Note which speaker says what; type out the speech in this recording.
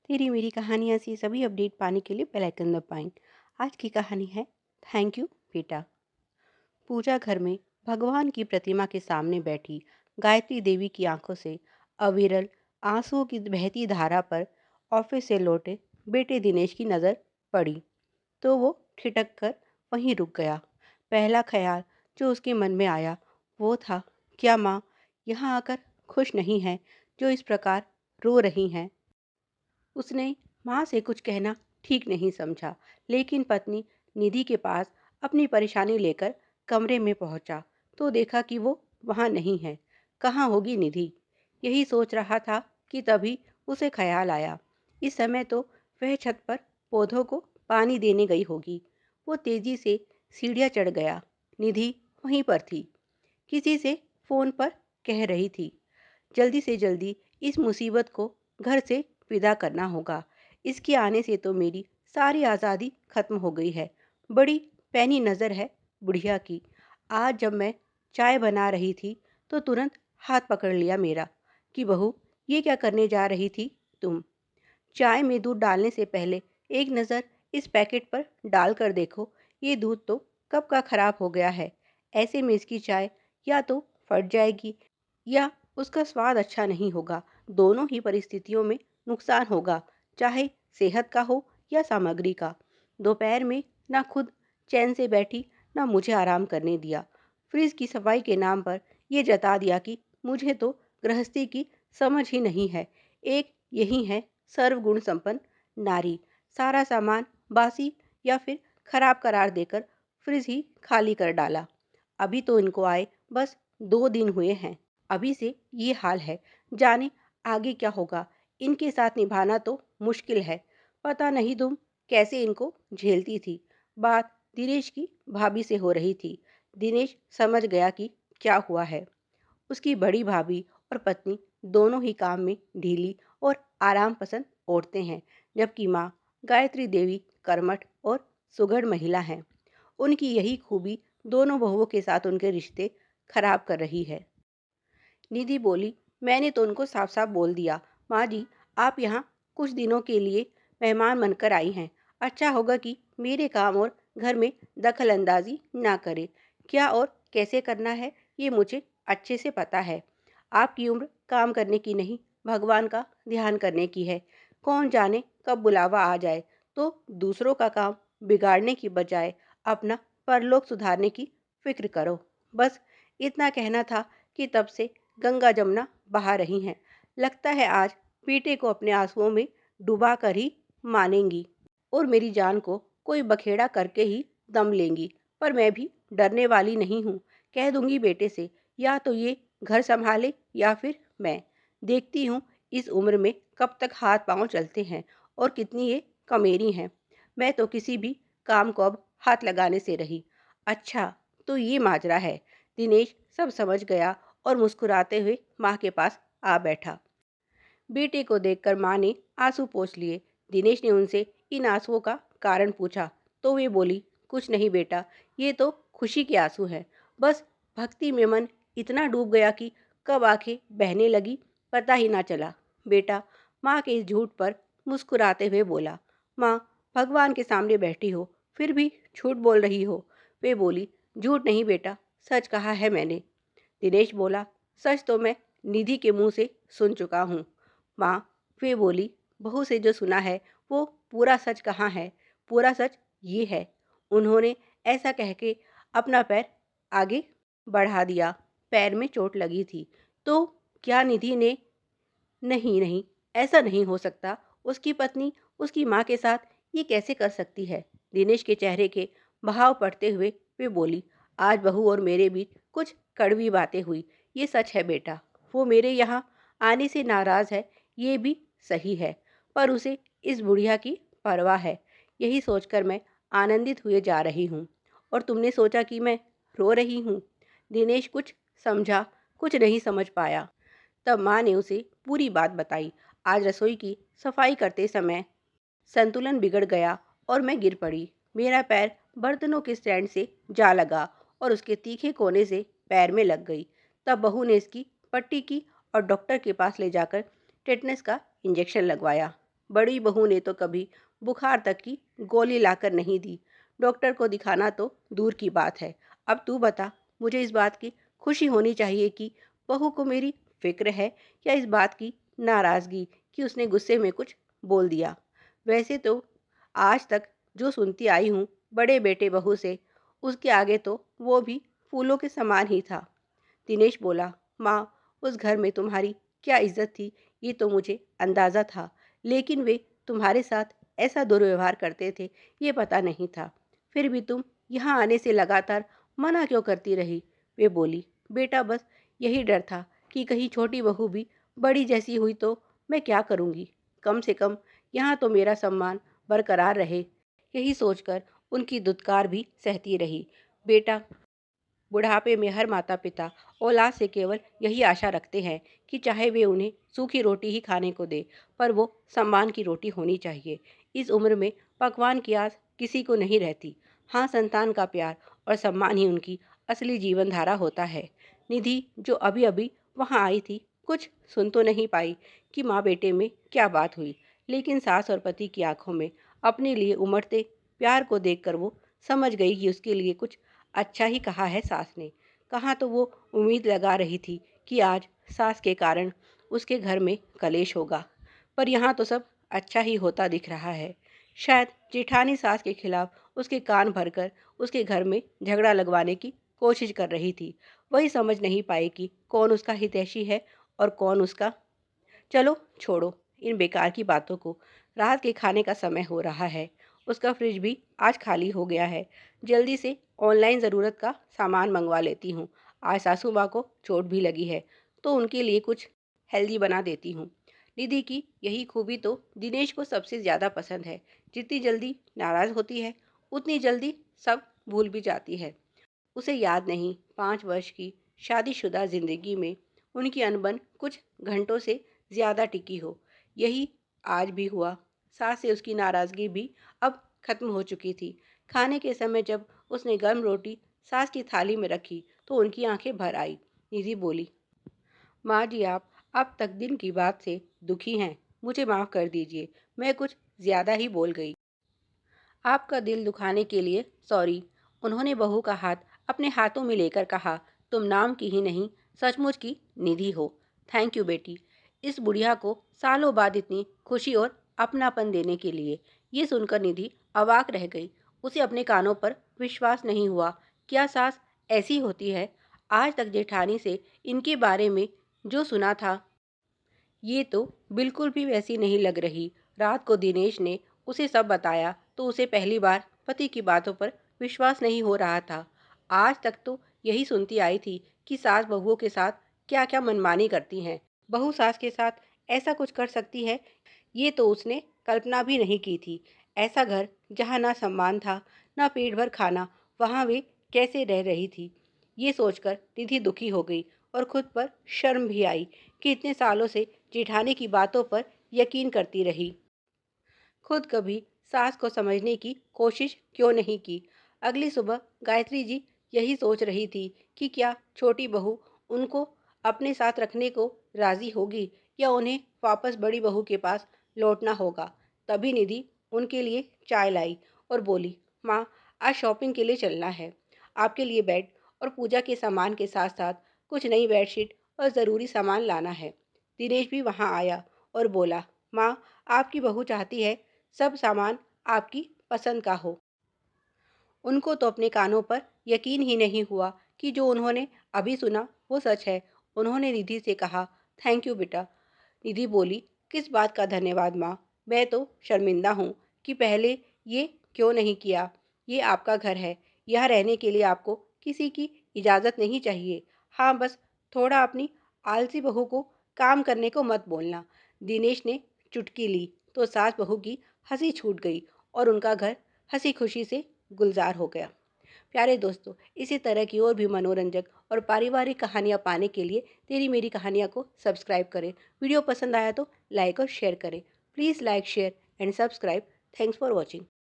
Speaker 1: तेरी मेरी कहानियाँ से सभी अपडेट पाने के लिए बेल आइकन दबाएं। आज की कहानी है थैंक यू बेटा। पूजा घर में भगवान की प्रतिमा के सामने बैठी गायत्री देवी की आंखों से अविरल आंसुओं की बहती धारा पर ऑफिस से लौटे बेटे दिनेश की नज़र पड़ी तो वो ठिठक कर वहीं रुक गया। पहला ख्याल जो उसके मन में आया वो था, क्या माँ यहाँ आकर खुश नहीं है जो इस प्रकार रो रही हैं। उसने माँ से कुछ कहना ठीक नहीं समझा, लेकिन पत्नी निधि के पास अपनी परेशानी लेकर कमरे में पहुंचा तो देखा कि वो वहां नहीं है। कहाँ होगी निधि? यही सोच रहा था कि तभी उसे ख्याल आया, इस समय तो वह छत पर पौधों को पानी देने गई होगी। वो तेजी से सीढ़ियाँ चढ़ गया। निधि वहीं पर थी, किसी से फोन पर कह रही थी, जल्दी से जल्दी इस मुसीबत को घर से विदा करना होगा। इसके आने से तो मेरी सारी आज़ादी खत्म हो गई है। बड़ी पैनी नज़र है बुढ़िया की। आज जब मैं चाय बना रही थी तो तुरंत हाथ पकड़ लिया मेरा कि बहू, ये क्या करने जा रही थी तुम? चाय में दूध डालने से पहले एक नज़र इस पैकेट पर डाल कर देखो। ये दूध तो कब का खराब हो गया है। ऐसे में इसकी चाय या तो फट जाएगी या उसका स्वाद अच्छा नहीं होगा। दोनों ही परिस्थितियों में नुकसान होगा, चाहे सेहत का हो या सामग्री का। दोपहर में ना खुद चैन से बैठी, ना मुझे आराम करने दिया। फ्रिज की सफाई के नाम पर यह जता दिया कि मुझे तो गृहस्थी की समझ ही नहीं है। एक यही है सर्वगुण संपन्न नारी। सारा सामान बासी या फिर खराब करार देकर फ्रिज ही खाली कर डाला। अभी तो इनको आए बस 2 दिन हुए हैं, अभी से ये हाल है। जाने आगे क्या होगा। इनके साथ निभाना तो मुश्किल है। पता नहीं तुम कैसे इनको झेलती थी। बात दिनेश की भाभी से हो रही थी। दिनेश समझ गया कि क्या हुआ है। उसकी बड़ी भाभी और पत्नी दोनों ही काम में ढीली और आराम पसंद औरतें हैं, जबकि माँ गायत्री देवी कर्मठ और सुघड़ महिला हैं। उनकी यही खूबी दोनों बहुओं के साथ उनके रिश्ते खराब कर रही है। निधि बोली, मैंने तो उनको साफ साफ बोल दिया, माँ जी आप यहाँ कुछ दिनों के लिए मेहमान बनकर आई हैं। अच्छा होगा कि मेरे काम और घर में दखल अंदाजी ना करे। क्या और कैसे करना है ये मुझे अच्छे से पता है। आपकी उम्र काम करने की नहीं, भगवान का ध्यान करने की है। कौन जाने कब बुलावा आ जाए तो दूसरों का काम बिगाड़ने की बजाय अपना परलोक सुधारने की फिक्र करो। बस इतना कहना था कि तब से गंगा जमुना बहा रही हैं। लगता है आज बेटे को अपने आंसुओं में डुबा कर ही मानेंगी और मेरी जान को कोई बखेड़ा करके ही दम लेंगी। पर मैं भी डरने वाली नहीं हूँ। कह दूंगी बेटे से, या तो ये घर संभाले या फिर मैं। देखती हूँ इस उम्र में कब तक हाथ पांव चलते हैं और कितनी ये कमेरी हैं। मैं तो किसी भी काम को अब हाथ लगाने से रही। अच्छा, तो ये माजरा है। दिनेश सब समझ गया और मुस्कुराते हुए माँ के पास आ बैठा। बेटे को देखकर माँ ने आंसू पोंछ लिए। दिनेश ने उनसे इन आंसुओं का कारण पूछा तो वे बोली, कुछ नहीं बेटा, ये तो खुशी के आंसू हैं। बस भक्ति में मन इतना डूब गया कि कब आंखें बहने लगी पता ही ना चला। बेटा माँ के इस झूठ पर मुस्कुराते हुए बोला, माँ भगवान के सामने बैठी हो फिर भी झूठ बोल रही हो। वे बोली, झूठ नहीं बेटा, सच कहा है मैंने। दिनेश बोला, सच तो मैं निधि के मुंह से सुन चुका हूँ। माँ वे बोली, बहू से जो सुना है वो पूरा सच कहाँ है? पूरा सच ये है। उन्होंने ऐसा कह के अपना पैर आगे बढ़ा दिया। पैर में चोट लगी थी तो क्या निधि ने? नहीं नहीं, ऐसा नहीं हो सकता। उसकी पत्नी उसकी माँ के साथ ये कैसे कर सकती है? दिनेश के चेहरे के बहाव पड़ते हुए वे बोली, आज बहू और मेरे बीच कुछ कड़वी बातें हुई। ये सच है बेटा। वो मेरे यहाँ आने से नाराज़ है, ये भी सही है। पर उसे इस बुढ़िया की परवाह है। यही सोचकर मैं आनंदित हुए जा रही हूँ और तुमने सोचा कि मैं रो रही हूँ। दिनेश कुछ समझा, कुछ नहीं समझ पाया। तब माँ ने उसे पूरी बात बताई। आज रसोई की सफाई करते समय संतुलन बिगड़ गया और मैं गिर पड़ी। मेरा पैर बर्तनों के स्टैंड से जा लगा और उसके तीखे कोने से पैर में लग गई। तब बहू ने इसकी पट्टी की और डॉक्टर के पास ले जाकर टेटनस का इंजेक्शन लगवाया। बड़ी बहू ने तो कभी बुखार तक की गोली लाकर नहीं दी। डॉक्टर को दिखाना तो दूर की बात है। अब तू बता, मुझे इस बात की खुशी होनी चाहिए कि बहू को मेरी फिक्र है, या इस बात की नाराज़गी कि उसने गुस्से में कुछ बोल दिया। वैसे तो आज तक जो सुनती आई हूँ बड़े बेटे बहू से, उसके आगे तो वो भी फूलों के समान ही था। दिनेश बोला, माँ, उस घर में तुम्हारी क्या इज्जत थी ये तो मुझे अंदाज़ा था, लेकिन वे तुम्हारे साथ ऐसा दुर्व्यवहार करते थे ये पता नहीं था। फिर भी तुम यहाँ आने से लगातार मना क्यों करती रही? वे बोली, बेटा बस यही डर था कि कहीं छोटी बहू भी बड़ी जैसी हुई तो मैं क्या करूँगी। कम से कम यहाँ तो मेरा सम्मान बरकरार रहे, यही सोचकर उनकी दुत्कार भी सहती रही। बेटा, बुढ़ापे में हर माता पिता औलाद से केवल यही आशा रखते हैं कि चाहे वे उन्हें सूखी रोटी ही खाने को दे, पर वो सम्मान की रोटी होनी चाहिए। इस उम्र में पकवान की आस किसी को नहीं रहती। हाँ, संतान का प्यार और सम्मान ही उनकी असली जीवन धारा होता है। निधि, जो अभी अभी वहाँ आई थी, कुछ सुन तो नहीं पाई कि माँ बेटे में क्या बात हुई, लेकिन सास और पति की आंखों में अपने लिए उमड़ते प्यार को देखकर वो समझ गई कि उसके लिए कुछ अच्छा ही कहा है सास ने। कहाँ तो वो उम्मीद लगा रही थी कि आज सास के कारण उसके घर में कलेश होगा, पर यहाँ तो सब अच्छा ही होता दिख रहा है। शायद जेठानी सास के खिलाफ उसके कान भरकर उसके घर में झगड़ा लगवाने की कोशिश कर रही थी। वही समझ नहीं पाई कि कौन उसका हितैषी है और कौन उसका। चलो छोड़ो इन बेकार की बातों को। रात के खाने का समय हो रहा है। उसका फ्रिज भी आज खाली हो गया है। जल्दी से ऑनलाइन ज़रूरत का सामान मंगवा लेती हूँ। आज सासू माँ को चोट भी लगी है, तो उनके लिए कुछ हेल्दी बना देती हूँ। निधि की यही खूबी तो दिनेश को सबसे ज़्यादा पसंद है। जितनी जल्दी नाराज़ होती है, उतनी जल्दी सब भूल भी जाती है। उसे याद नहीं 5 वर्ष की शादीशुदा जिंदगी में उनकी अनबन कुछ घंटों से ज्यादा टिकी हो। यही आज भी हुआ। सास से उसकी नाराजगी भी अब खत्म हो चुकी थी। खाने के समय जब उसने गर्म रोटी सास की थाली में रखी तो उनकी आंखें भर आई। निधि बोली, माँ जी, आप अब तक दिन की बात से दुखी हैं। मुझे माफ़ कर दीजिए, मैं कुछ ज़्यादा ही बोल गई। आपका दिल दुखाने के लिए सॉरी। उन्होंने बहू का हाथ अपने हाथों में लेकर कहा, तुम नाम की ही नहीं, सचमुच की निधि हो। थैंक यू बेटी, इस बुढ़िया को सालों बाद इतनी खुशी और अपनापन देने के लिए। ये सुनकर निधि अवाक रह गई। उसे अपने कानों पर विश्वास नहीं हुआ। क्या सास ऐसी होती है? आज तक जेठानी से इनके बारे में जो सुना था, ये तो बिल्कुल भी वैसी नहीं लग रही। रात को दिनेश ने उसे सब बताया तो उसे पहली बार पति की बातों पर विश्वास नहीं हो रहा था। आज तक तो यही सुनती आई थी कि सास बहुओं के साथ क्या क्या मनमानी करती हैं। बहू सास के साथ ऐसा कुछ कर सकती है, ये तो उसने कल्पना भी नहीं की थी। ऐसा घर जहाँ ना सम्मान था, ना पेट भर खाना, वहाँ वे कैसे रह रही थी? ये सोचकर निधि दुखी हो गई और खुद पर शर्म भी आई कि इतने सालों से जेठानी की बातों पर यकीन करती रही। खुद कभी सास को समझने की कोशिश क्यों नहीं की? अगली सुबह गायत्री जी यही सोच रही थी कि क्या छोटी बहू उनको अपने साथ रखने को राजी होगी, या उन्हें वापस बड़ी बहू के पास लौटना होगा। तभी निधि उनके लिए चाय लाई और बोली, माँ, आज शॉपिंग के लिए चलना है। आपके लिए बेड और पूजा के सामान के साथ साथ कुछ नई बेडशीट और ज़रूरी सामान लाना है। दिनेश भी वहाँ आया और बोला, माँ, आपकी बहू चाहती है सब सामान आपकी पसंद का हो। उनको तो अपने कानों पर यकीन ही नहीं हुआ कि जो उन्होंने अभी सुना वो सच है। उन्होंने निधि से कहा, थैंक यू बेटा। निधि बोली, किस बात का धन्यवाद माँ, मैं तो शर्मिंदा हूँ कि पहले ये क्यों नहीं किया। ये आपका घर है, यहाँ रहने के लिए आपको किसी की इजाज़त नहीं चाहिए। हाँ, बस थोड़ा अपनी आलसी बहू को काम करने को मत बोलना। दिनेश ने चुटकी ली तो सास बहू की हंसी छूट गई और उनका घर हंसी खुशी से गुलजार हो गया। प्यारे दोस्तों, इसी तरह की और भी मनोरंजक और पारिवारिक कहानियाँ पाने के लिए तेरी मेरी कहानियाँ को सब्सक्राइब करें। वीडियो पसंद आया तो लाइक और शेयर करें। Please like, share and subscribe. Thanks for watching.